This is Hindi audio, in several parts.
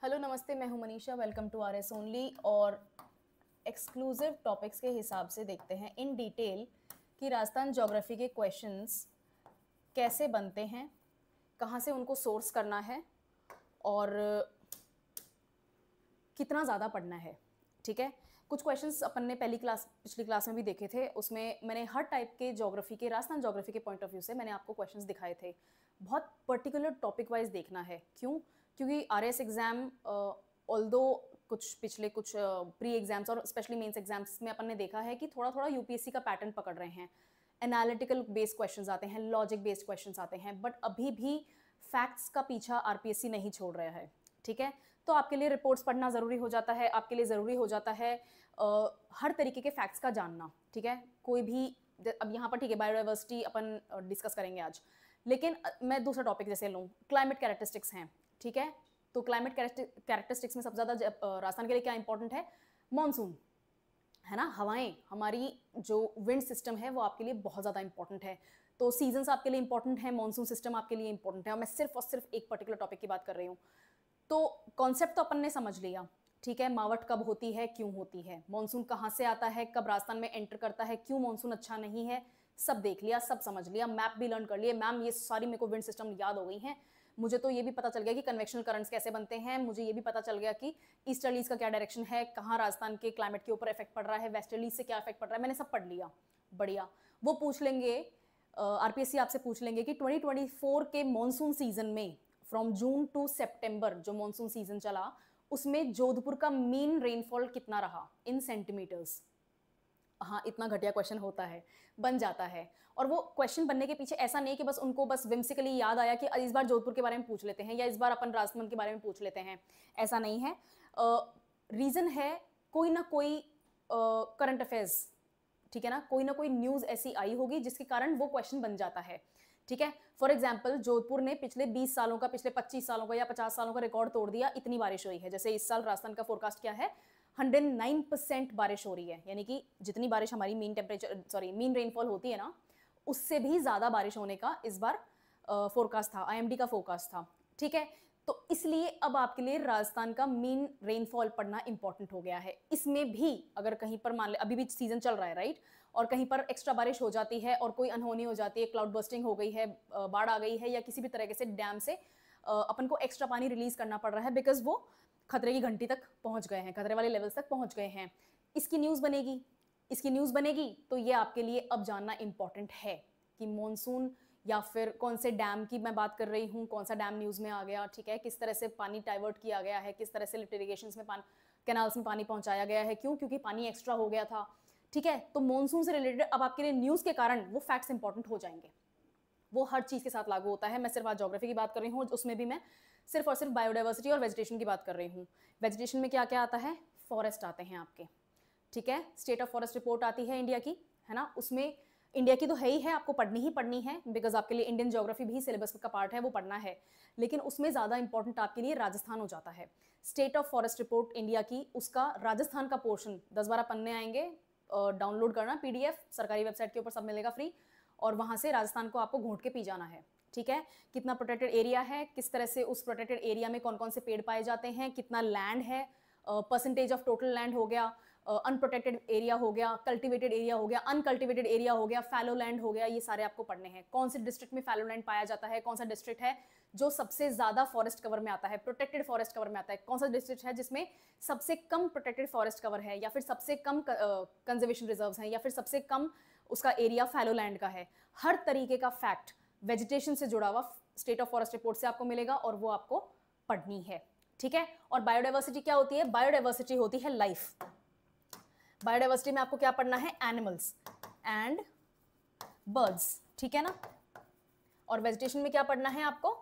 हेलो नमस्ते, मैं हूं Manisha. Welcome to R S only. और एक्सक्लूसिव टॉपिक्स के हिसाब से देखते हैं इन डिटेल कि राजस्थान ज्योग्राफी के क्वेश्चंस कैसे बनते हैं, कहाँ से उनको सोर्स करना है और कितना ज़्यादा पढ़ना है। ठीक है, कुछ क्वेश्चंस अपन ने पिछली क्लास में भी देखे थे। उसमें मैंने हर टाइप के ज्योग्राफी के, राजस्थान ज्योग्राफी के पॉइंट ऑफ व्यू से मैंने आपको क्वेश्चंस दिखाए थे। बहुत पर्टिकुलर टॉपिक वाइज देखना है। क्यों? क्योंकि आर एस एग्जाम ऑल्दो कुछ प्री एग्जाम्स और स्पेशली मेंस एग्जाम्स में अपन ने देखा है कि थोड़ा थोड़ा यूपीएससी का पैटर्न पकड़ रहे हैं। एनालिटिकल बेस्ड क्वेश्चंस आते हैं, लॉजिक बेस्ड क्वेश्चंस आते हैं, बट अभी भी फैक्ट्स का पीछा आरपीएससी नहीं छोड़ रहा है। ठीक है, तो आपके लिए रिपोर्ट्स पढ़ना ज़रूरी हो जाता है, आपके लिए ज़रूरी हो जाता है हर तरीके के फैक्ट्स का जानना। ठीक है, कोई भी अब यहाँ पर ठीक है बायोडाइवर्सिटी अपन डिस्कस करेंगे आज, लेकिन मैं दूसरा टॉपिक जैसे लूँ, क्लाइमेट कैरेक्टरिस्टिक्स हैं। ठीक है, तो क्लाइमेट कैरेक्टरिस्टिक्स में सबसे ज़्यादा राजस्थान के लिए क्या इंपॉर्टेंट है? मॉनसून है ना, हवाएं, हमारी जो विंड सिस्टम है वो आपके लिए बहुत ज़्यादा इंपॉर्टेंट है। तो सीजन्स आपके लिए इंपॉर्टेंट है, मॉनसून सिस्टम आपके लिए इंपॉर्टेंट है, और मैं सिर्फ और सिर्फ एक पर्टिकुलर टॉपिक की बात कर रही हूँ। तो कॉन्सेप्ट तो अपन ने समझ लिया। ठीक है, मावट कब होती है, क्यों होती है, मॉनसून कहाँ से आता है, कब राजस्थान में एंटर करता है, क्यों मॉनसून अच्छा नहीं है, सब देख लिया, सब समझ लिया, मैप भी लर्न कर लिए। मैम ये सारी मेरे को विंड सिस्टम याद हो गई हैं। मुझे तो ये भी पता चल गया कि कन्वेक्शनल करंट्स कैसे बनते हैं, मुझे ये भी पता चल गया कि ईस्टर्लीज का क्या डायरेक्शन है, कहाँ राजस्थान के क्लाइमेट के ऊपर इफेक्ट पड़ रहा है, वेस्टर्लीज से क्या इफेक्ट पड़ रहा है, मैंने सब पढ़ लिया। बढ़िया। वो पूछ लेंगे, आरपीएससी आपसे पूछ लेंगे कि 2024 के मॉनसून सीजन में फ्रॉम जून टू सितंबर जो मॉनसून सीजन चला, उसमें जोधपुर का मीन रेनफॉल कितना रहा इन सेंटीमीटर्स। हाँ, इतना घटिया क्वेश्चन होता है, बन जाता है। और वो क्वेश्चन बनने के पीछे ऐसा नहीं कि बस उनको बस विम्सिकली याद आया कि इस बार जोधपुर के बारे में पूछ लेते हैं या इस बार अपन राजसमंद के बारे में पूछ लेते हैं, ऐसा नहीं है। रीजन है कोई ना कोई करंट अफेयर्स, ठीक है ना, कोई ना कोई न्यूज ऐसी आई होगी जिसके कारण वो क्वेश्चन बन जाता है। ठीक है, फॉर एग्जाम्पल जोधपुर ने पिछले 20 सालों का, पिछले 25 सालों का या 50 सालों का रिकॉर्ड तोड़ दिया, इतनी बारिश हुई है। जैसे इस साल राजस्थान का फोरकास्ट क्या है, 109% बारिश हो रही है, यानी कि जितनी बारिश हमारी मीन रेनफॉल होती है ना, उससे भी ज्यादा बारिश होने का इस बार फोरकास्ट था, आईएमडी का फोरकास्ट था। ठीक है, तो इसलिए अब आपके लिए राजस्थान का मीन रेनफॉल पढ़ना इंपॉर्टेंट हो गया है। इसमें भी अगर कहीं पर मान ले अभी भी सीजन चल रहा है, राइट, और कहीं पर एक्स्ट्रा बारिश हो जाती है और कोई अनहोनी हो जाती है, क्लाउड बर्स्टिंग हो गई है, बाढ़ आ गई है, या किसी भी तरीके से डैम से अपन को एक्स्ट्रा पानी रिलीज करना पड़ रहा है बिकॉज वो खतरे की घंटी तक पहुंच गए हैं, खतरे वाले लेवल्स तक पहुंच गए हैं, इसकी न्यूज़ बनेगी। इसकी न्यूज़ बनेगी तो ये आपके लिए अब जानना इंपॉर्टेंट है कि मॉनसून या फिर कौन से डैम की मैं बात कर रही हूँ, कौन सा डैम न्यूज़ में आ गया। ठीक है, किस तरह से पानी डाइवर्ट किया गया है, किस तरह से लिफ्ट इरिगेशन में पानी, कैनाल्स में पानी पहुंचाया गया है, क्यों? क्योंकि पानी एक्स्ट्रा हो गया था। ठीक है, तो मॉनसून से रिलेटेड अब आपके लिए न्यूज़ के कारण वो फैक्ट्स इंपॉर्टेंट हो जाएंगे। वो हर चीज़ के साथ लागू होता है। मैं सिर्फ आज ज्योग्राफी की बात कर रही हूँ, उसमें भी मैं सिर्फ और सिर्फ बायोडाइवर्सिटी और वेजिटेशन की बात कर रही हूँ। वेजिटेशन में क्या क्या आता है? फॉरेस्ट आते हैं आपके। ठीक है, स्टेट ऑफ फॉरेस्ट रिपोर्ट आती है इंडिया की, है ना, उसमें इंडिया की तो है ही है, आपको पढ़नी ही पढ़नी है बिकॉज आपके लिए इंडियन ज्योग्राफी भी सिलेबस का पार्ट है, वो पढ़ना है। लेकिन उसमें ज़्यादा इंपॉर्टेंट आपके लिए राजस्थान हो जाता है। State of forest report India की, उसका राजस्थान का पोर्शन 10-12 पन्ने आएंगे, डाउनलोड करना पीडीएफ, सरकारी वेबसाइट के ऊपर सब मिलेगा फ्री, और वहां से राजस्थान को आपको घोंट के पी जाना है। ठीक है, कितना प्रोटेक्टेड एरिया है, किस तरह से उस प्रोटेक्टेड एरिया में कौन कौन से पेड़ पाए जाते हैं, कितना लैंड है, परसेंटेज ऑफ टोटल लैंड हो गया, अनप्रोटेक्टेड एरिया हो गया, कल्टिवेटेड एरिया हो गया, अनकल्टिवेटेड एरिया हो गया, फैलो लैंड हो गया, ये सारे आपको पढ़ने हैं। कौन से डिस्ट्रिक्ट में फैलो लैंड पाया जाता है, कौन सा डिस्ट्रिक्ट है जो सबसे ज्यादा फॉरेस्ट कवर में आता है, प्रोटेक्टेड फॉरेस्ट कवर में आता है, कौन सा डिस्ट्रिक्ट है जिसमें सबसे कम प्रोटेक्टेड फॉरेस्ट कवर है, या फिर सबसे कम कंजर्वेशन रिजर्व्स हैं, या फिर सबसे कम उसका एरिया फैलो लैंड का है। हर तरीके का फैक्ट वेजिटेशन से जुड़ा हुआ स्टेट ऑफ फॉरेस्ट रिपोर्ट से आपको मिलेगा और वो आपको पढ़नी है। ठीक है, और बायोडाइवर्सिटी क्या होती है? बायोडाइवर्सिटी होती है लाइफ। बायोडाइवर्सिटी में आपको क्या पढ़ना है? Animals and birds. ठीक है ना, और वेजिटेशन में क्या पढ़ना है आपको?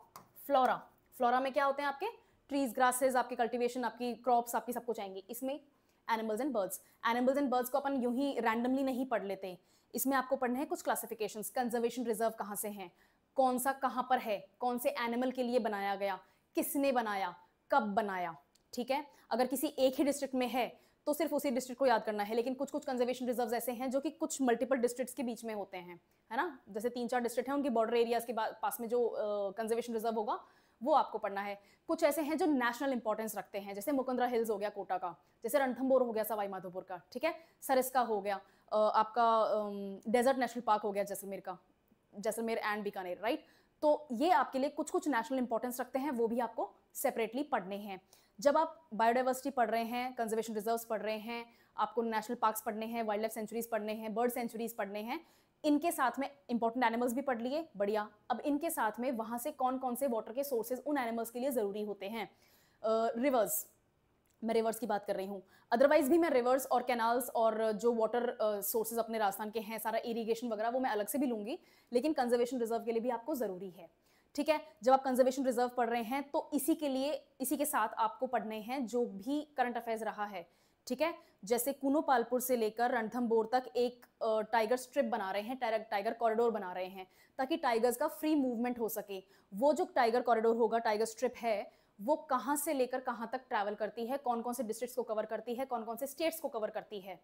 फ्लोरा। फ्लोरा में क्या होते हैं आपके? ट्रीज, ग्रासेस, आपकी कल्टीवेशन, आपकी क्रॉप्स, आपकी सब कुछ आएंगी इसमें। Animals and birds, animals and birds को अपन यूं ही रैंडमली नहीं पढ़ लेते, इसमें आपको पढ़ना है कुछ क्लासिफिकेशंस, कंजर्वेशन रिजर्व कहाँ से हैं, कौन सा कहाँ पर है, कौन से एनिमल के लिए बनाया गया, किसने बनाया, कब बनाया। ठीक है, अगर किसी एक ही डिस्ट्रिक्ट में है तो सिर्फ उसी डिस्ट्रिक्ट को याद करना है, लेकिन कुछ कुछ कंजर्वेशन रिजर्व्स ऐसे हैं जो कि कुछ मल्टीपल डिस्ट्रिक्ट्स के बीच में होते हैं, है ना, जैसे 3-4 डिस्ट्रिक्ट हैं, उनके बॉर्डर एरियाज के पास में जो कंजर्वेशन रिजर्व होगा वो आपको पढ़ना है। कुछ ऐसे हैं जो नेशनल इंपॉर्टेंस रखते हैं, जैसे मुकुंदरा हिल्स हो गया कोटा का, जैसे रणथंबोर हो गया सवाई माधोपुर का, ठीक है, सरिस्का हो गया, आपका डेजर्ट नेशनल पार्क हो गया जैसलमेर का, जैसलमेर एंड बीकानेर, राइट। तो ये आपके लिए कुछ कुछ नेशनल इंपॉर्टेंस रखते हैं, वो भी आपको सेपरेटली पढ़ने हैं। जब आप बायोडाइवर्सिटी पढ़ रहे हैं, कंजर्वेशन रिजर्व्स पढ़ रहे हैं, आपको नेशनल पार्क्स पढ़ने हैं, वाइल्ड लाइफ सेंचुरीज पढ़ने हैं, बर्ड सेंचुरीज पढ़ने हैं, इनके साथ में इंपॉर्टेंट एनिमल्स भी पढ़ लिए, बढ़िया। अब इनके साथ में वहां से कौन कौन से वाटर के सोर्सेज उन एनिमल्स के लिए जरूरी होते हैं। रिवर्स, मैं रिवर्स की बात कर रही हूँ, अदरवाइज भी मैं रिवर्स और कैनाल्स और जो वाटर सोर्सेज अपने राजस्थान के हैं, सारा इरिगेशन वगैरह वो मैं अलग से भी लूंगी, लेकिन कंजर्वेशन रिजर्व के लिए भी आपको जरूरी है, ठीक है। जब आप कंजर्वेशन रिजर्व पढ़ रहे हैं तो इसी के लिए, इसी के साथ आपको पढ़ने हैं जो भी करंट अफेयर्स रहा है, ठीक है। जैसे कुनो पालपुर से लेकर रणथंबोर तक एक टाइगर स्ट्रिप बना रहे हैं, टाइगर कॉरिडोर बना रहे हैं, ताकि टाइगर्स का फ्री मूवमेंट हो सके। वो जो टाइगर कॉरिडोर होगा, टाइगर स्ट्रिप है, वो कहाँ से लेकर कहाँ तक ट्रैवल करती है, कौन कौन से डिस्ट्रिक्ट्स को कवर करती है, कौन कौन से स्टेट्स को कवर करती है,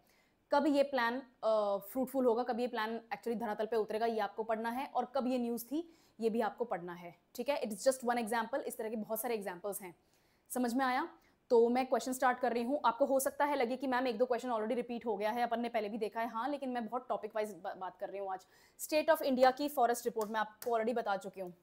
कब ये प्लान फ्रूटफुल होगा, कब ये प्लान एक्चुअली धरातल पे उतरेगा, ये आपको पढ़ना है, और कब ये न्यूज़ थी, ये भी आपको पढ़ना है, ठीक है। इट्स जस्ट वन एग्जाम्पल, इस तरह के बहुत सारे एग्जाम्पल्स हैं। समझ में आया? तो मैं क्वेश्चन स्टार्ट कर रही हूँ। आपको हो सकता है लगे कि मैम एक दो क्वेश्चन ऑलरेडी रिपीट हो गया है, अपन ने पहले भी देखा है, हाँ, लेकिन मैं बहुत टॉपिक वाइज बात कर रही हूँ आज। स्टेट ऑफ इंडिया की फॉरेस्ट रिपोर्ट मैं आपको ऑलरेडी बता चुकी हूँ,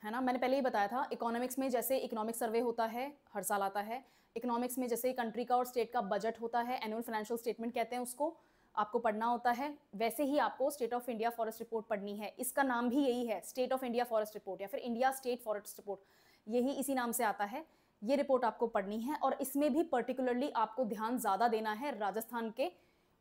है ना, मैंने पहले ही बताया था। इकोनॉमिक्स में जैसे इकोनॉमिक सर्वे होता है, हर साल आता है। इकोनॉमिक्स में जैसे कंट्री का और स्टेट का बजट होता है, एनुअल फाइनेंशियल स्टेटमेंट कहते हैं उसको, आपको पढ़ना होता है। वैसे ही आपको state of India forest report पढ़नी है। इसका नाम भी यही है, state of India forest report, या फिर इंडिया स्टेट फॉरेस्ट रिपोर्ट, यही इसी नाम से आता है। ये रिपोर्ट आपको पढ़नी है, और इसमें भी पर्टिकुलरली आपको ध्यान ज़्यादा देना है राजस्थान के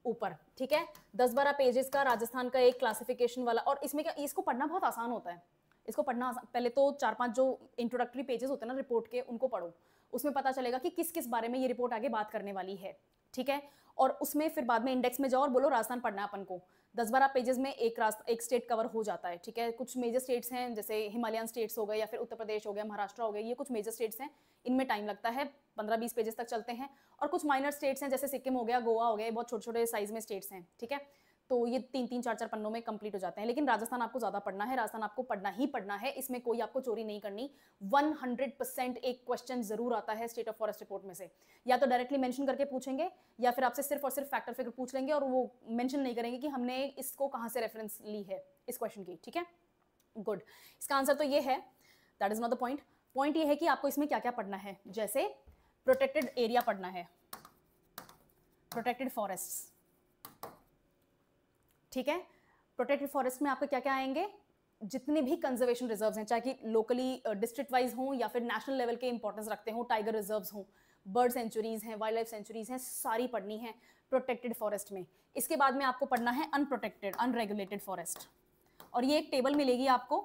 ऊपर, ठीक है। 10-12 पेजेस का राजस्थान का एक क्लासिफिकेशन वाला, और इसमें क्या, इसको पढ़ना बहुत आसान होता है। इसको पढ़ना पहले तो 4-5 जो इंट्रोडक्टरी पेजेस होते हैं ना रिपोर्ट के, उनको पढ़ो, उसमें पता चलेगा कि किस किस बारे में ये रिपोर्ट आगे बात करने वाली है, ठीक है। और उसमें फिर बाद में इंडेक्स में जाओ और बोलो राजस्थान पढ़ना है अपन को। 10-12 पेजेस में एक स्टेट कवर हो जाता है, ठीक है। कुछ मेजर स्टेट्स हैं, जैसे हिमालयन स्टेट्स हो गए, या फिर उत्तर प्रदेश हो गया, महाराष्ट्र हो गया, ये कुछ मेजर स्टेट्स हैं, इनमें टाइम लगता है, 15-20 पेजेस तक चलते हैं। और कुछ माइनर स्टेट्स हैं, जैसे सिक्किम हो गया, गोवा हो गया, बहुत छोटे छोटे साइज में स्टेट्स हैं, ठीक है। तो ये 3-3, 4-4 पन्नों में कंप्लीट हो जाते हैं। लेकिन राजस्थान आपको ज़्यादा पढ़ना है, राजस्थान आपको पढ़ना ही पढ़ना है, इसमें कोई आपको चोरी नहीं करनी। 100% एक क्वेश्चन जरूर आता है स्टेट ऑफ फॉरेस्ट रिपोर्ट में से, या तो डायरेक्टली मेंशन करके पूछेंगे, या फिर आपसे सिर्फ और सिर्फ फैक्टर फिगर पूछ लेंगे, और वो मेंशन नहीं करेंगे कि हमने इसको कहाँ से रेफरेंस ली है इस क्वेश्चन की, ठीक है। गुड, इसका आंसर तो ये है, that is not the point. Point ये है कि आपको इसमें क्या क्या पढ़ना है। जैसे प्रोटेक्टेड एरिया पढ़ना है, प्रोटेक्टेड फॉरेस्ट, ठीक है। प्रोटेक्टेड फॉरेस्ट में आपके क्या क्या आएंगे, जितने भी कंजर्वेशन रिजर्व्स हैं, चाहे कि लोकली डिस्ट्रिक्ट वाइज हों या फिर नेशनल लेवल के इंपॉर्टेंस रखते हों, टाइगर रिजर्व्स हों, बर्ड सेंचुरीज हैं, वाइल्ड लाइफ सेंचुरीज हैं, सारी पढ़नी है प्रोटेक्टेड फॉरेस्ट में। इसके बाद में आपको पढ़ना है अनप्रोटेक्टेड, अनरेगुलेटेड फॉरेस्ट, और ये एक टेबल मिलेगी आपको,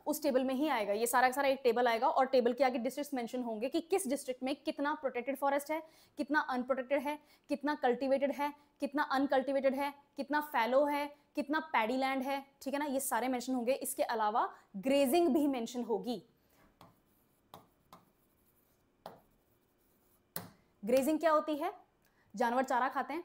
उस टेबल में ही आएगा, ये सारा का सारा एक टेबल आएगा, और टेबल के आगे डिस्ट्रिक्ट्स मेंशन होंगे कि किस डिस्ट्रिक्ट में कितना प्रोटेक्टेड फॉरेस्ट है, कितना अनप्रोटेक्टेड है, कितना कल्टीवेटेड है, कितना अनकल्टीवेटेड है, कितना फैलो है, कितना पैडी लैंड है, ठीक है ना, ये सारे मेंशन होंगे। इसके अलावा ग्रेजिंग भी मेंशन होगी। ग्रेजिंग क्या होती है, जानवर चारा खाते हैं,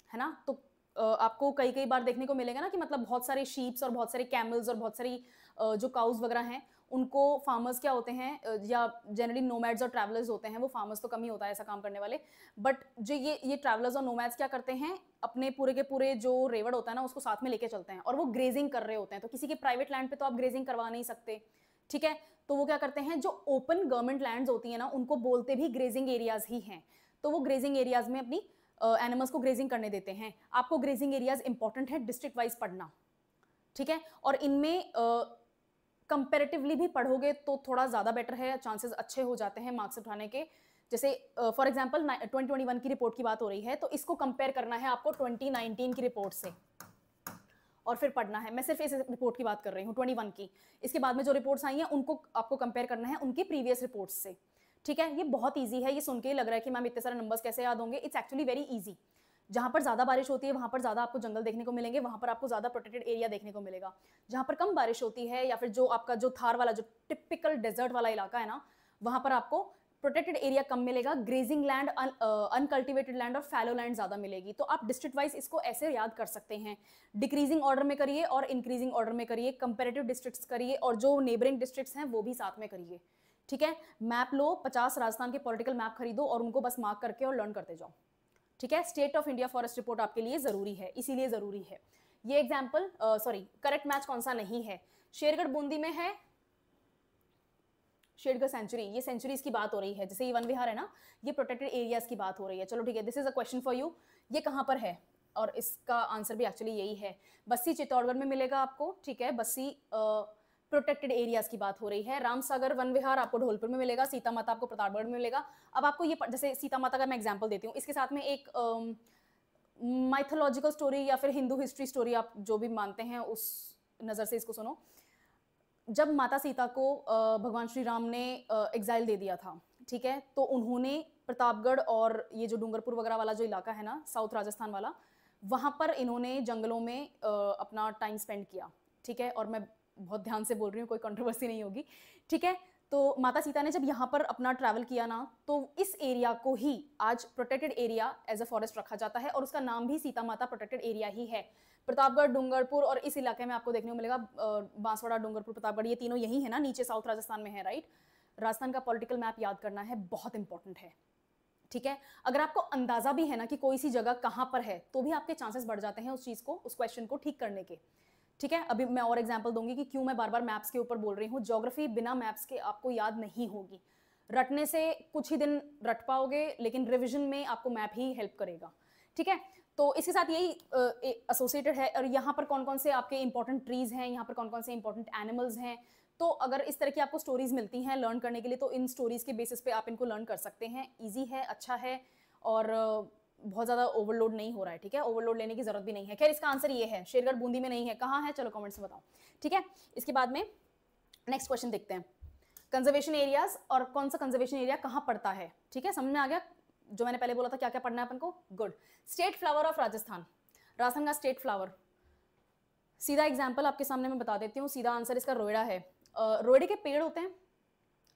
है ना। तो आपको कई कई बार देखने को मिलेगा ना कि मतलब बहुत सारे शीप्स और बहुत सारे कैमल्स और बहुत सारी जो काउज वगैरह हैं, उनको फार्मर्स क्या होते हैं, या जनरली नोमैड्स और ट्रैवलर्स होते हैं, वो फार्मर्स तो कम ही होता है ऐसा काम करने वाले, बट जो ये ट्रैवलर्स और नोमैड्स क्या करते हैं, अपने पूरे के पूरे जो रेवड़ होता है ना उसको साथ में लेके चलते हैं, और वो ग्रेजिंग कर रहे होते हैं। तो किसी के प्राइवेट लैंड पे तो आप ग्रेजिंग करवा नहीं सकते, ठीक है। तो वो क्या करते हैं, जो ओपन गवर्नमेंट लैंड्स होती है ना, उनको बोलते भी ग्रेजिंग एरियाज ही हैं। तो वो ग्रेजिंग एरियाज में अपनी एनिमल्स को ग्रेजिंग करने देते हैं। आपको ग्रेजिंग एरियाज इंपॉर्टेंट है डिस्ट्रिक्ट वाइज पढ़ना, ठीक है। और इनमें कंपैरेटिवली भी पढ़ोगे तो थोड़ा ज़्यादा बेटर है, चांसेस अच्छे हो जाते हैं मार्क्स उठाने के। जैसे फॉर एग्जांपल 2021 की रिपोर्ट की बात हो रही है, तो इसको कंपेयर करना है आपको 2019 की रिपोर्ट से, और फिर पढ़ना है। मैं सिर्फ इस रिपोर्ट की बात कर रही हूँ 21 की, इसके बाद में जो रिपोर्ट्स आई हैं उनको आपको कंपेयर करना है उनकी प्रीवियस रिपोर्ट्स से, ठीक है। ये बहुत ईजी है, ये सुन के लग रहा है कि मैम इतने सारे नंबर्स कैसे याद होंगे, इट्स एक्चुअली वेरी ईजी। जहाँ पर ज़्यादा बारिश होती है वहाँ पर ज़्यादा आपको जंगल देखने को मिलेंगे, वहाँ पर आपको ज़्यादा प्रोटेक्टेड एरिया देखने को मिलेगा। जहाँ पर कम बारिश होती है, या फिर जो आपका जो थार वाला जो टिपिकल डेजर्ट वाला इलाका है ना, वहाँ पर आपको प्रोटेक्टेड एरिया कम मिलेगा, ग्रेजिंग लैंड, अनकल्टिवेटेड लैंड और फैलो लैंड ज़्यादा मिलेगी। तो आप डिस्ट्रिक्ट वाइज इसको ऐसे याद कर सकते हैं, डिक्रीजिंग ऑर्डर में करिए और इंक्रीजिंग ऑर्डर में करिए, कंपेरेटिव डिस्ट्रिक्ट्स करिए और जो नेबरिंग डिस्ट्रिक्ट्स हैं वो भी साथ में करिए। ठीक है, मैप लो, 50 राजस्थान के पॉलिटिकल मैप खरीदो और उनको बस मार्क करके और लर्न करते जाओ। ठीक है, state of India forest report आपके लिए जरूरी है, इसीलिए जरूरी है ये एग्जाम्पल। सॉरी, करेक्ट मैच कौन सा नहीं है? शेरगढ़ बूंदी में है शेरगढ़ सेंचुरी, ये सेंचुरीज की बात हो रही है, जैसे ये वन विहार है ना, ये प्रोटेक्टेड एरियाज की बात हो रही है। चलो ठीक है, this is a question for you, ये कहाँ पर है? और इसका आंसर भी एक्चुअली यही है, बस्सी चित्तौड़गढ़ में मिलेगा आपको। ठीक है, बस्सी प्रोटेक्टेड एरियाज की बात हो रही है। रामसागर वन विहार आपको ढोलपुर में मिलेगा, सीता माता आपको प्रतापगढ़ में मिलेगा। अब आपको ये जैसे सीता माता का मैं एग्जाम्पल देती हूँ, इसके साथ में एक माइथोलॉजिकल स्टोरी या फिर हिंदू हिस्ट्री स्टोरी, आप जो भी मानते हैं उस नज़र से इसको सुनो। जब माता सीता को भगवान श्री राम ने एग्जाइल दे दिया था, ठीक है, तो उन्होंने प्रतापगढ़ और ये जो डूंगरपुर वगैरह वाला जो इलाका है ना, साउथ राजस्थान वाला, वहाँ पर इन्होंने जंगलों में अपना टाइम स्पेंड किया। ठीक है, और मैं बहुत ध्यान से बोल रही हूँ, कोई कंट्रोवर्सी नहीं होगी। ठीक है, तो माता सीता ने जब यहाँ पर अपना ट्रैवल किया ना, तो इस एरिया को ही आज protected area as a forest रखा जाता है और उसका नाम भी सीता माता प्रोटेक्टेड एरिया ही है। प्रतापगढ़, डूंगरपुर और इस इलाके में आपको देखने को मिलेगा बांसवाड़ा, डूंगरपुर, प्रतापगढ़, ये तीनों यही है ना, नीचे साउथ राजस्थान में है, राइट। राजस्थान का पॉलिटिकल मैप याद करना है, बहुत इंपॉर्टेंट है। ठीक है, अगर आपको अंदाजा भी है ना कि कोई सी जगह कहाँ पर है, तो भी आपके चांसेस बढ़ जाते हैं उस चीज को, उस क्वेश्चन को ठीक करने के। ठीक है, अभी मैं और एग्जांपल दूंगी कि क्यों मैं बार बार मैप्स के ऊपर बोल रही हूँ। ज्योग्राफी बिना मैप्स के आपको याद नहीं होगी, रटने से कुछ ही दिन रट पाओगे, लेकिन रिविजन में आपको मैप ही हेल्प करेगा। ठीक है, तो इसके साथ यही एसोसिएटेड है। और यहाँ पर कौन कौन से आपके इंपॉर्टेंट ट्रीज हैं, यहाँ पर कौन कौन से इंपॉर्टेंट एनिमल्स हैं। तो अगर इस तरह की आपको स्टोरीज मिलती हैं लर्न करने के लिए, तो इन स्टोरीज के बेसिस पे आप इनको लर्न कर सकते हैं। ईजी है, अच्छा है और बहुत ज़्यादा ओवरलोड नहीं हो रहा है। ठीक है, ओवरलोड लेने की जरूरत भी नहीं है। खैर, इसका आंसर ये है, शेरगढ़ बूंदी में नहीं है। कहाँ है, चलो कमेंट्स में बताओ। ठीक है, इसके बाद में नेक्स्ट क्वेश्चन देखते हैं, कंजर्वेशन एरियाज और कौन सा कंजर्वेशन एरिया कहाँ पड़ता है। ठीक है, समझ में आ गया जो मैंने पहले बोला था क्या क्या पढ़ना है अपन को। Good. State flower of Rajasthan, Rajasthan का स्टेट फ्लावर, सीधा एग्जाम्पल आपके सामने मैं बता देती हूँ। सीधा आंसर इसका रोएड़ा है। रोएड़े के पेड़ होते हैं,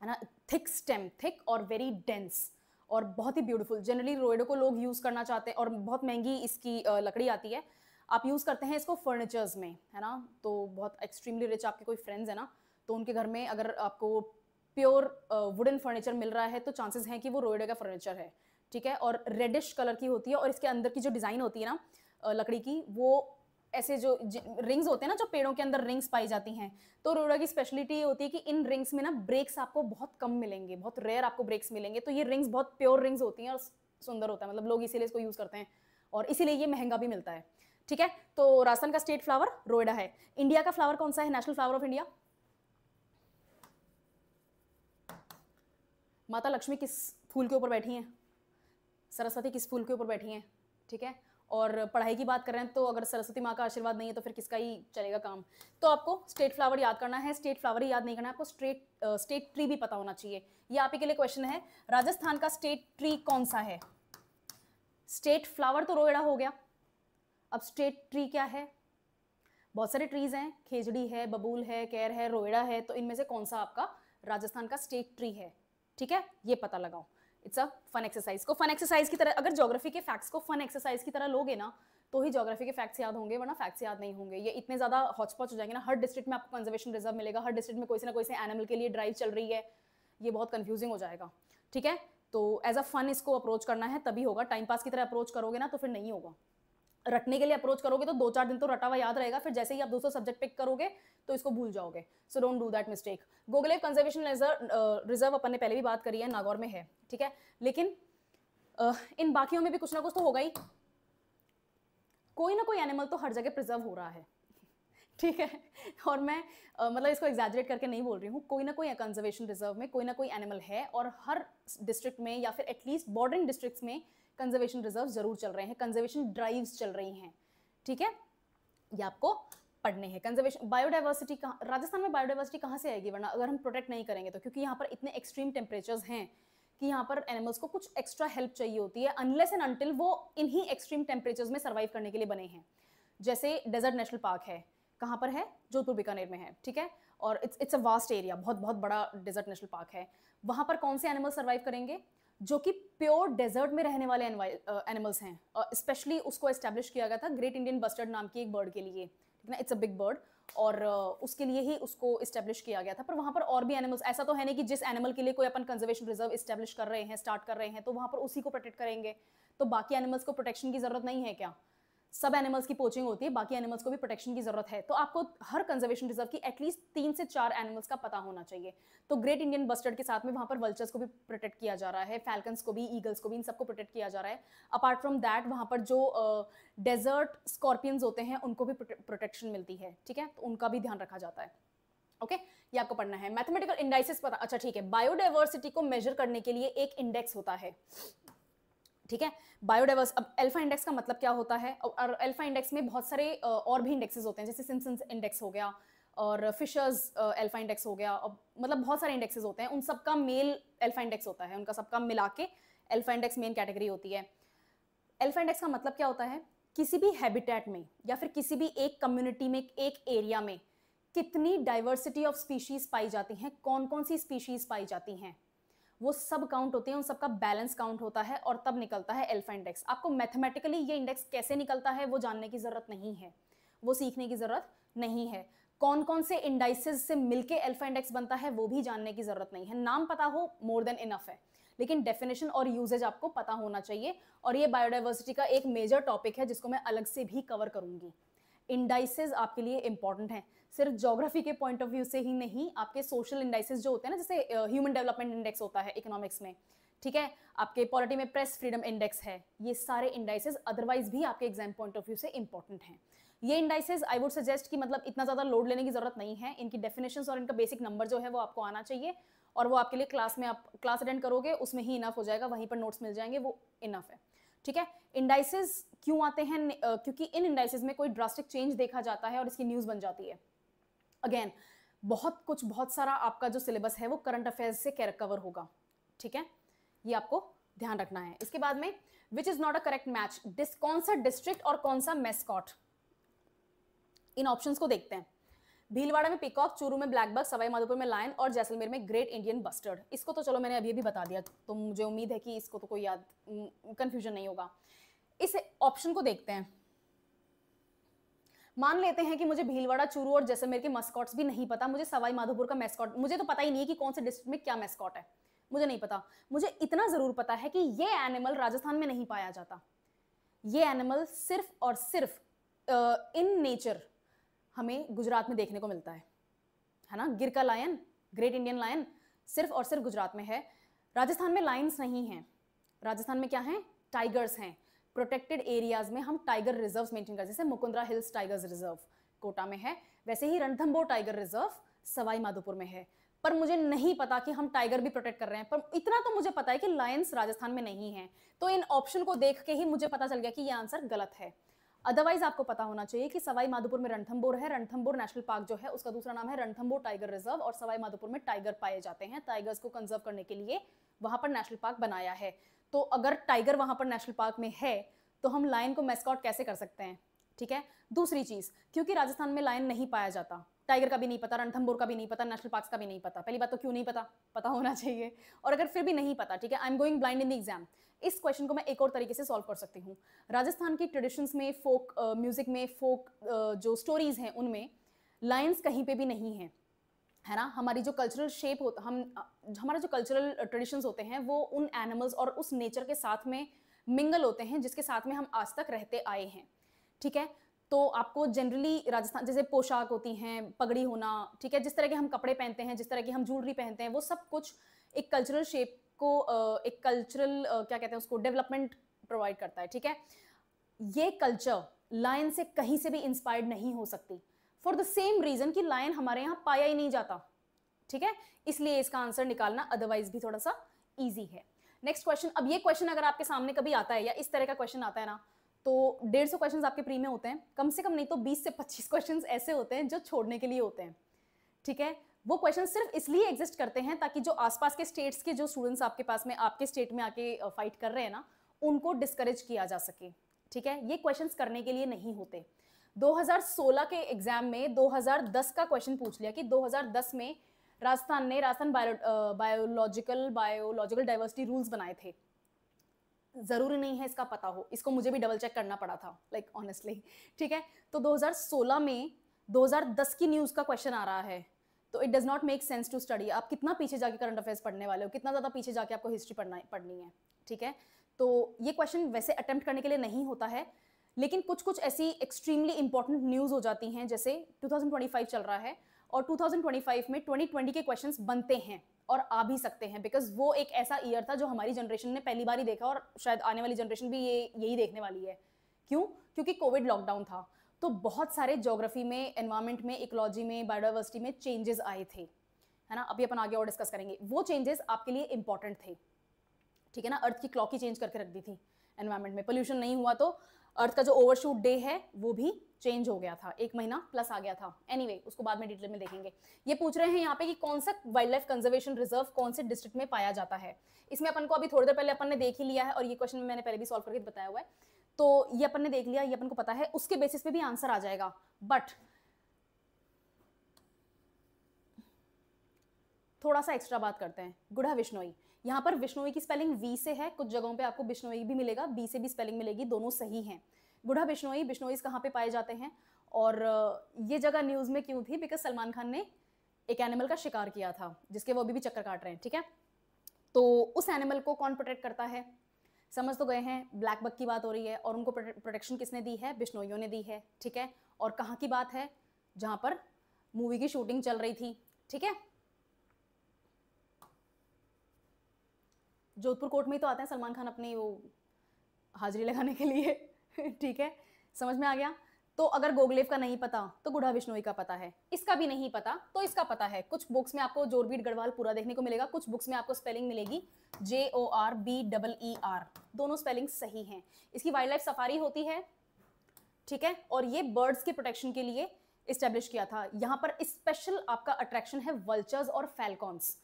है ना, थिक स्टेम, थिक और वेरी डेंस और बहुत ही ब्यूटीफुल। जनरली रोएडो को लोग यूज करना चाहते हैं और बहुत महंगी इसकी लकड़ी आती है। आप यूज करते हैं इसको फर्नीचर्स में, है ना। तो बहुत एक्सट्रीमली रिच आपके कोई फ्रेंड्स है ना, तो उनके घर में अगर आपको प्योर वुडन फर्नीचर मिल रहा है तो चांसेस हैं कि वो रोएडो का फर्नीचर है। ठीक है, और रेडिश कलर की होती है और इसके अंदर की जो डिजाइन होती है ना लकड़ी की, वो ऐसे जो रिंग्स होते हैं ना, जो पेड़ों के अंदर रिंग्स पाई जाती हैं, तो रोएडा की स्पेशलिटी ये होती है कि इन रिंग्स में ना ब्रेक्स आपको बहुत कम मिलेंगे, बहुत रेयर आपको ब्रेक्स मिलेंगे। तो ये रिंग्स बहुत प्योर रिंग्स होती हैं और सुंदर होता है, मतलब लोग इसीलिए इसको यूज करते हैं और इसीलिए ये महंगा भी मिलता है। ठीक है, तो राजस्थान का स्टेट फ्लावर रोएडा है। इंडिया का फ्लावर कौन सा है, नेशनल फ्लावर ऑफ इंडिया? माता लक्ष्मी किस फूल के ऊपर बैठी हैं? सरस्वती किस फूल के ऊपर बैठी हैं? ठीक है, और पढ़ाई की बात कर रहे हैं तो अगर सरस्वती माँ का आशीर्वाद नहीं है तो फिर किसका ही चलेगा काम। तो आपको स्टेट फ्लावर याद करना है। स्टेट फ्लावर ही याद नहीं करना है आपको, स्टेट ट्री भी पता होना चाहिए। ये आप ही के लिए क्वेश्चन है, राजस्थान का स्टेट ट्री कौन सा है? स्टेट फ्लावर तो रोएड़ा हो गया, अब स्टेट ट्री क्या है? बहुत सारे ट्रीज हैं, खेजड़ी है, बबूल है, कैर है, रोएड़ा है, तो इनमें से कौन सा आपका राजस्थान का स्टेट ट्री है? ठीक है, ये पता लगाओ। It's a fun exercise. को फन एक्सरसाइज की तरह, अगर ज्योग्राफी के फैक्ट्स को फन एक्सरसाइज की तरह लोगे ना, तो ही ज्योग्राफी के फैक्ट्स याद होंगे, वरना फैक्ट्स याद नहीं होंगे। ये इतने ज्यादा हॉचपॉच हो जाएंगे ना, हर डिस्ट्रिक्ट में आपको कंजर्वेशन रिजर्व मिलेगा, हर डिस्ट्रिक्ट में कोई से ना कोई से एनिमल के लिए ड्राइव चल रही है, ये बहुत कंफ्यूजिंग हो जाएगा। ठीक है, तो एज अ फन इसको अप्रोच करना है, तभी होगा। टाइम पास की तरह अप्रोच करोगे ना तो फिर नहीं होगा। रटने के लिए अप्रोच करोगे तो 2-4 दिन तो रटा हुआ याद रहेगा, फिर जैसे ही आप दूसरा सब्जेक्ट पिक करोगे तो इसको भूल जाओगे। So don't do that mistake. Gogelao conservation reserve अपन ने पहले भी बात करी है, नागौर में है। ठीक है, लेकिन इन बाकियों में भी कुछ ना कुछ तो होगा ही, कोई ना कोई एनिमल तो हर जगह प्रिजर्व हो रहा है। ठीक है, और मैं मतलब इसको एग्जैजरेट करके नहीं बोल रही हूँ, कोई ना कोई कंजर्वेशन रिजर्व में कोई ना कोई एनिमल है और हर डिस्ट्रिक्ट में या फिर एटलीस्ट बॉर्डरिंग डिस्ट्रिक्ट्स में कंजर्वेशन रिजर्व जरूर चल रहे हैं, कंजर्वेशन ड्राइव्स चल रही हैं। ठीक है, ये आपको पढ़ने हैं। कंजर्वेशन, बायोडाइवर्सिटी, राजस्थान में बायोडाइवर्सिटी कहाँ से आएगी वरना, अगर हम प्रोटेक्ट नहीं करेंगे तो? क्योंकि यहाँ पर इतने एक्सट्रीम टेम्परेचर्स हैं कि यहाँ पर एनिमल्स को कुछ एक्स्ट्रा हेल्प चाहिए होती है, अनलेस एंड अनटिल वो इन्हीं एक्सट्रीम टेम्परेचर्स में सर्वाइव करने के लिए बने हैं। जैसे डेजर्ट नेशनल पार्क है, कहाँ पर है? जोधपुर बीकानेर में है। ठीक है, और इट्स अ वास्ट एरिया, बहुत बहुत बड़ा डेजर्ट नेशनल पार्क है। वहाँ पर कौन से एनिमल सर्वाइव करेंगे? जो कि प्योर डेजर्ट में रहने वाले एनिमल्स हैं। स्पेशली उसको एस्टेब्लिश किया गया था ग्रेट इंडियन बस्टर्ड नाम की एक बर्ड के लिए, ठीक है ना, इट्स अ बिग बर्ड, और उसके लिए ही उसको इस्टेब्लिश किया गया था। पर वहाँ पर और भी एनिमल्स, ऐसा तो है नहीं कि जिस एनिमल के लिए कोई अपन कंजर्वेशन रिजर्व इस्टेब्लिश कर रहे हैं, स्टार्ट कर रहे हैं, तो वहाँ पर उसी को प्रोटेक्ट करेंगे, तो बाकी एनिमल्स को प्रोटेक्शन की जरूरत नहीं है क्या? सब एनिमल्स की पोचिंग होती है, बाकी एनिमल्स को भी प्रोटेक्शन की जरूरत है। तो आपको हर कंजर्वेशन रिजर्व की एटलीस्ट 3 से 4 एनिमल्स का पता होना चाहिए। तो ग्रेट इंडियन बस्टर्ड के साथ में वहाँ पर वल्चर्स को भी प्रोटेक्ट किया जा रहा है, फैल्कन्स को भी, ईगल्स को भी, इन सबको प्रोटेक्ट किया जा रहा है। अपार्ट फ्रॉम दैट वहाँ पर जो डेजर्ट स्कॉर्पियंस होते हैं उनको भी प्रोटेक्शन मिलती है, ठीक है, तो उनका भी ध्यान रखा जाता है। ओके, ये आपको पढ़ना है। मैथमेटिकल इंडाइसेस पता, अच्छा ठीक है, बायोडाइवर्सिटी को मेजर करने के लिए एक इंडेक्स होता है, ठीक है, बायोडाइवर्स। अब अल्फा इंडेक्स का मतलब क्या होता है? और अल्फा इंडेक्स में बहुत सारे और भी इंडेक्सेस होते हैं, जैसे सिम्पसन्स इंडेक्स हो गया और फिशर्स अल्फा इंडेक्स हो गया, और मतलब बहुत सारे इंडेक्सेस होते हैं, उन सबका मेल अल्फा इंडेक्स होता है, उनका सबका मिला के अल्फा इंडेक्स मेन कैटेगरी होती है। अल्फा इंडेक्स का मतलब क्या होता है? किसी भी हैबिटेट में या फिर किसी भी एक कम्युनिटी में, एक एरिया में कितनी डाइवर्सिटी ऑफ स्पीशीज पाई जाती हैं, कौन कौन सी स्पीशीज पाई जाती हैं, वो सब काउंट होते हैं, उन सबका बैलेंस काउंट होता है, और तब निकलता है अल्फा इंडेक्स। आपको मैथमेटिकली ये इंडेक्स कैसे निकलता है वो जानने की जरूरत नहीं है, वो सीखने की जरूरत नहीं है। कौन कौन से इंडाइसेस से मिलके अल्फा इंडेक्स बनता है वो भी जानने की जरूरत नहीं है, नाम पता हो मोर देन इनफ है, लेकिन डेफिनेशन और यूजेज आपको पता होना चाहिए। और ये बायोडाइवर्सिटी का एक मेजर टॉपिक है जिसको मैं अलग से भी कवर करूंगी। इंडाइसेस आपके लिए इंपॉर्टेंट हैं, सिर्फ ज्योग्राफी के पॉइंट ऑफ व्यू से ही नहीं, आपके सोशल इंडाइसेस जो होते हैं ना, जैसे ह्यूमन डेवलपमेंट इंडेक्स होता है इकोनॉमिक्स में, ठीक है, आपके पॉलिटी में प्रेस फ्रीडम इंडेक्स है, ये सारे इंडाइसेस अदरवाइज भी आपके एग्जाम पॉइंट ऑफ व्यू से इंपॉर्टेंट हैं। ये इंडाइसेस आई वुड सजेस्ट कि मतलब इतना ज़्यादा लोड लेने की जरूरत नहीं है, इनकी डेफिनेशंस और इनका बेसिक नंबर जो है वो आपको आना चाहिए, और वो आपके लिए क्लास में, आप क्लास अटेंड करोगे उसमें ही इनफ हो जाएगा, वहीं पर नोट्स मिल जाएंगे, वो इनफ है, ठीक है। इंडाइसेस क्यों आते हैं? क्योंकि इन इंडाइसेस में कोई ड्रास्टिक चेंज देखा जाता है और इसकी न्यूज़ बन जाती है। अगेन बहुत कुछ, बहुत सारा आपका जो सिलेबस है वो करंट अफेयर्स से कवर होगा, ठीक है, ये आपको ध्यान रखना है। इसके बाद में which is not a correct match, कौन सा डिस्ट्रिक्ट और कौन सा मैस्कॉट, इन ऑप्शंस को देखते हैं। भीलवाड़ा में पीकॉक, चूरू में ब्लैक बक, सवाई माधोपुर में लायन और जैसलमेर में ग्रेट इंडियन बस्टर्ड। इसको तो चलो मैंने अभी बता दिया, तो मुझे उम्मीद है कि इसको तो कोई याद कंफ्यूजन नहीं होगा। इस ऑप्शन को देखते हैं। मान लेते हैं कि मुझे भीलवाड़ा, चूरू और जैसलमेर के मस्कॉट्स भी नहीं पता, मुझे सवाई माधोपुर का मैस्कॉट, मुझे तो पता ही नहीं है कि कौन से डिस्ट्रिक्ट में क्या मैस्कॉट है, मुझे नहीं पता। मुझे इतना जरूर पता है कि ये एनिमल राजस्थान में नहीं पाया जाता, ये एनिमल सिर्फ और सिर्फ इन नेचर हमें गुजरात में देखने को मिलता है ना। गिर का लायन, ग्रेट इंडियन लायन, सिर्फ और सिर्फ गुजरात में है। राजस्थान में लायंस नहीं हैं, राजस्थान में क्या है? टाइगर्स हैं। प्रोटेक्टेड एरियाज में हम टाइगर रिजर्व्स मेंटेन करते हैं, जैसे Mukundra hills tigers reserve Kota में है, वैसे ही रणथंभौर टाइगर रिजर्व सवाई माधोपुर में है। पर मुझे नहीं पता कि हम टाइगर भी प्रोटेक्ट कर रहे हैं, पर इतना तो मुझे पता है कि लायंस राजस्थान में नहीं है। तो इन ऑप्शन को देख के ही मुझे पता चल गया कि यह आंसर गलत है। अदरवाइज आपको पता होना चाहिए कि सवाई माधोपुर में रणथंभौर है, रणथंभौर नेशनल पार्क जो है उसका दूसरा नाम है रणथंभौर टाइगर रिजर्व, और सवाई माधोपुर में टाइगर पाए जाते हैं। टाइगर्स को कंजर्व करने के लिए वहां पर नेशनल पार्क बनाया है। तो अगर टाइगर वहां पर नेशनल पार्क में है तो हम लायन को मैस्कॉट कैसे कर सकते हैं, ठीक है। दूसरी चीज, क्योंकि राजस्थान में लायन नहीं पाया जाता, टाइगर का भी नहीं पता, रणथंभौर का भी नहीं पता, नेशनल पार्क का भी नहीं पता। पहली बात तो क्यों नहीं पता, पता होना चाहिए। और अगर फिर भी नहीं पता, ठीक है, I am going blind in the exam, इस क्वेश्चन को मैं एक और तरीके से सॉल्व कर सकती हूँ। राजस्थान की ट्रेडिशंस में, फोक म्यूजिक में, फोक जो स्टोरीज हैं उनमें लायंस कहीं पे भी नहीं है ना। हमारी जो कल्चरल शेप होता, हमारा जो कल्चरल ट्रेडिशंस होते हैं वो उन एनिमल्स और उस नेचर के साथ में मिंगल होते हैं जिसके साथ में हम आज तक रहते आए हैं, ठीक है। तो आपको जनरली राजस्थान, जैसे पोशाक होती हैं, पगड़ी होना, ठीक है, जिस तरह के हम कपड़े पहनते हैं, जिस तरह की हम ज्वेलरी पहनते हैं, वो सब कुछ एक कल्चरल शेप को, एक कल्चरल क्या कहते हैं उसको, डेवलपमेंट प्रोवाइड करता है, ठीक है। ये कल्चर लायन से कहीं से भी इंस्पायर्ड नहीं हो सकती, फॉर द सेम रीजन कि लायन हमारे यहाँ पाया ही नहीं जाता, ठीक है। इसलिए इसका आंसर निकालना अदरवाइज भी थोड़ा सा इजी है। नेक्स्ट क्वेश्चन, अब ये क्वेश्चन अगर आपके सामने कभी आता है या इस तरह का क्वेश्चन आता है ना, तो 150 क्वेश्चन आपके प्री में होते हैं, कम से कम नहीं तो 20 से 25 क्वेश्चन ऐसे होते हैं जो छोड़ने के लिए होते हैं, ठीक है। वो क्वेश्चन सिर्फ इसलिए एग्जिस्ट करते हैं ताकि जो आसपास के स्टेट्स के जो स्टूडेंट्स आपके पास में, आपके स्टेट में आके फाइट कर रहे हैं ना, उनको डिस्करेज किया जा सके, ठीक है। ये क्वेश्चंस करने के लिए नहीं होते। 2016 के एग्जाम में 2010 का क्वेश्चन पूछ लिया कि 2010 में राजस्थान बायोलॉजिकल डाइवर्सिटी रूल्स बनाए थे। जरूरी नहीं है इसका पता हो, इसको मुझे भी डबल चेक करना पड़ा था, लाइक ऑनेस्टली, ठीक है। तो 2016 में 2010 की न्यूज का क्वेश्चन आ रहा है, तो it does not make sense to study. आप कितना पीछे जाके करंट अफेयर्स पढ़ने वाले हो, कितना ज्यादा पीछे जाके आपको हिस्ट्री पढ़नी है, ठीक है। तो ये क्वेश्चन वैसे अटेम्प्ट करने के लिए नहीं होता है, लेकिन कुछ कुछ ऐसी एक्सट्रीमली इंपॉर्टेंट न्यूज हो जाती हैं, जैसे 2025 चल रहा है और 2025 में 2020 के क्वेश्चंस बनते हैं और आ भी सकते हैं, बिकॉज वो एक ऐसा ईयर था जो हमारी जनरेशन ने पहली बार ही देखा और शायद आने वाली जनरेशन भी यही देखने वाली है। क्यों? क्योंकि कोविड लॉकडाउन था, तो बहुत सारे ज्योग्राफी में, एनवायरमेंट में, इकोलॉजी में, बायोडाइवर्सिटी में चेंजेस आए थे, है ना। अभी अपन आगे और डिस्कस करेंगे। वो चेंजेस आपके लिए इंपॉर्टेंट थे, ठीक है ना। अर्थ की क्लॉक ही चेंज करके रख दी थी एनवायरमेंट में, पोल्यूशन नहीं हुआ तो अर्थ का जो ओवरशूट डे है वो भी चेंज हो गया था, 1 महीना प्लस आ गया था। एनीवे, उसको बाद में डिटेल में देखेंगे। ये पूछ रहे हैं यहाँ पे कि कौन सा वाइल्ड लाइफ कंजर्वेशन रिजर्व कौन से डिस्ट्रिक्ट में पाया जाता है। इसमें अपन को अभी थोड़ी देर पहले अपन ने देख ही लिया है और ये क्वेश्चन मैंने पहले भी सॉल्व करके बताया हुआ है, तो ये अपन ने देख लिया, ये अपन को पता है, उसके बेसिस पे भी आंसर आ जाएगा। बट थोड़ा सा एक्स्ट्रा बात करते हैं। गुढ़ा बिश्नोई, यहाँ पर बिश्नोई की स्पेलिंग वी से है, कुछ जगहों पे आपको बिश्नोई भी मिलेगा, बी से भी स्पेलिंग मिलेगी, दोनों सही हैं। गुढ़ा बिश्नोई, बिश्नोईज कहाँ पे पाए जाते हैं और ये जगह न्यूज में क्यों थी? बिकॉज सलमान खान ने एक एनिमल का शिकार किया था जिसके वो अभी भी चक्कर काट रहे हैं, ठीक है। तो उस एनिमल को कौन प्रोटेक्ट करता है? समझ तो गए हैं, ब्लैक बक की बात हो रही है और उनको प्रोटेक्शन किसने दी है? बिश्नोइयों ने दी है, ठीक है। और कहाँ की बात है? जहाँ पर मूवी की शूटिंग चल रही थी, ठीक है। जोधपुर कोर्ट में ही तो आते हैं सलमान खान अपनी वो हाजिरी लगाने के लिए ठीक है, समझ में आ गया। तो अगर गोगलेव का नहीं पता तो गुढ़ा बिश्नोई का पता है, इसका भी नहीं पता तो इसका पता है। कुछ बुक्स में आपको जोरबीट गढ़वाल पूरा देखने को मिलेगा, कुछ बुक्स में आपको स्पेलिंग मिलेगी JORBEER, दोनों स्पेलिंग सही हैं। इसकी वाइल्ड लाइफ सफारी होती है, ठीक है, और ये बर्ड्स के प्रोटेक्शन के लिए इस्टेब्लिश किया था। यहाँ पर स्पेशल आपका अट्रैक्शन है वल्चर्स और फैल्कॉन्स,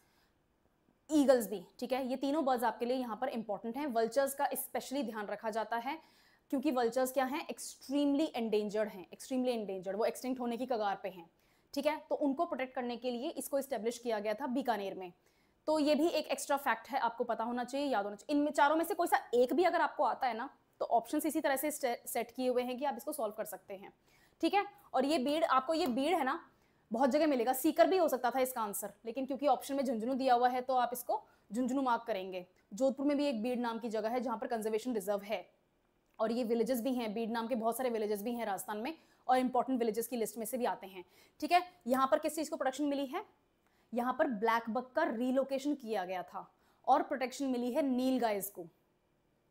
ईगल्स भी, ठीक है। ये तीनों बर्ड्स आपके लिए यहाँ पर इंपॉर्टेंट हैं। वल्चर्स का स्पेशली ध्यान रखा जाता है क्योंकि वल्चर्स क्या हैं? एक्सट्रीमली एंडेंजर्ड हैं, एक्सट्रीमली एंडेंजर्ड, वो एक्सटिंक्ट होने की कगार पे हैं, ठीक है। तो उनको प्रोटेक्ट करने के लिए इसको इस्टेब्लिश किया गया था बीकानेर में। तो ये भी एक एक्स्ट्रा फैक्ट है, आपको पता होना चाहिए, याद होना चाहिए। इनमें चारों में से कोई सा एक भी अगर आपको आता है ना, तो ऑप्शंस इसी तरह से सेट किए हुए हैं कि आप इसको सॉल्व कर सकते हैं, ठीक है। और ये बीड़, आपको ये बीड़ है ना, बहुत जगह मिलेगा। सीकर भी हो सकता था इसका आंसर, लेकिन क्योंकि ऑप्शन में झुंझुनू दिया हुआ है तो आप इसको झुंझुनू मार्क करेंगे। जोधपुर में भी एक बीड़ नाम की जगह है जहां पर कंजर्वेशन रिजर्व है, और ये विलेजेस भी हैं, बीड़ नाम के बहुत सारे विलेजेस भी हैं राजस्थान में, और इंपॉर्टेंट विलेजेस की लिस्ट में से भी आते हैं, ठीक है। यहाँ पर किस चीज को प्रोटेक्शन मिली है? यहाँ पर ब्लैक बक का रीलोकेशन किया गया था और प्रोटेक्शन मिली है नील गायस को।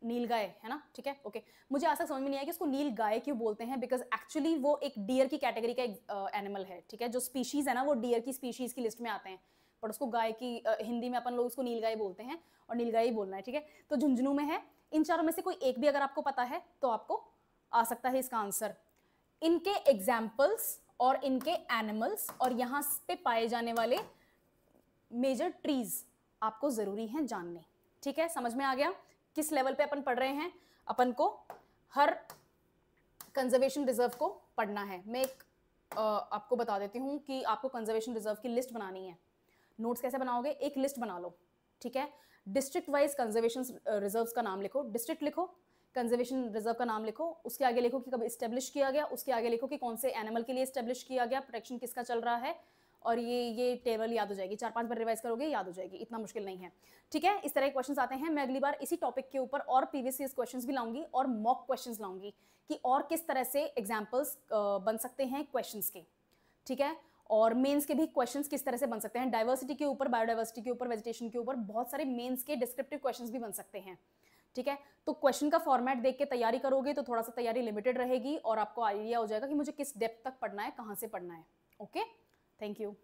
नील गाय है ना, ठीक है, ओके। मुझे आज तक समझ में नहीं आया कि उसको नील गाय क्यों बोलते हैं, बिकॉज एक्चुअली वो एक डियर की कैटेगरी का एनिमल है, ठीक है। जो स्पीशीज है ना वो डियर की स्पीशीज की लिस्ट में आते हैं, पर उसको गाय की हिंदी में अपन लोग उसको नील गाय बोलते हैं और नील गाय ही बोलना है, ठीक है। तो झुंझुनू में है। इन चारों में से कोई एक भी अगर आपको पता है तो आपको आ सकता है इसका आंसर। इनके एग्जाम्पल्स और इनके एनिमल्स और यहाँ पे पाए जाने वाले मेजर ट्रीज आपको जरूरी हैं जानने, ठीक है। समझ में आ गया किस लेवल पे अपन पढ़ रहे हैं? अपन को हर कंजर्वेशन रिजर्व को पढ़ना है। मैं एक आपको बता देती हूँ कि आपको कंजर्वेशन रिजर्व की लिस्ट बनानी है। नोट्स कैसे बनाओगे? एक लिस्ट बना लो, ठीक है। डिस्ट्रिक्ट वाइज कंजर्वेशन रिजर्व्स का नाम लिखो, डिस्ट्रिक्ट लिखो, कंजर्वेशन रिजर्व का नाम लिखो, उसके आगे लिखो कि कब इस्टेब्लिश किया गया, उसके आगे लिखो कि कौन से एनिमल के लिए इस्टेब्लिश किया गया, प्रोटेक्शन किसका चल रहा है, और ये टेबल याद हो जाएगी। 4-5 बार रिवाइज करोगे याद हो जाएगी, इतना मुश्किल नहीं है, ठीक है। इस तरह के क्वेश्चंस आते हैं। मैं अगली बार इसी टॉपिक के ऊपर और प्रीवियस ईयर क्वेश्चंस भी लाऊंगी और मॉक क्वेश्चंस लाऊंगी कि और किस तरह से एग्जाम्पल्स बन सकते हैं क्वेश्चंस के, ठीक है। और मेंस के भी क्वेश्चंस किस तरह से बन सकते हैं, डाइवर्सिटी के ऊपर, बायोडाइवर्सिटी के ऊपर, वेजिटेशन के ऊपर बहुत सारे मेंस के डिस्क्रिप्टिव क्वेश्चंस भी बन सकते हैं, ठीक है। तो क्वेश्चन का फॉर्मेट देख के तैयारी करोगे तो थोड़ा सा तैयारी लिमिटेड रहेगी और आपको आइडिया हो जाएगा कि मुझे किस डेप्थ तक पढ़ना है, कहाँ से पढ़ना है। Okay, thank you.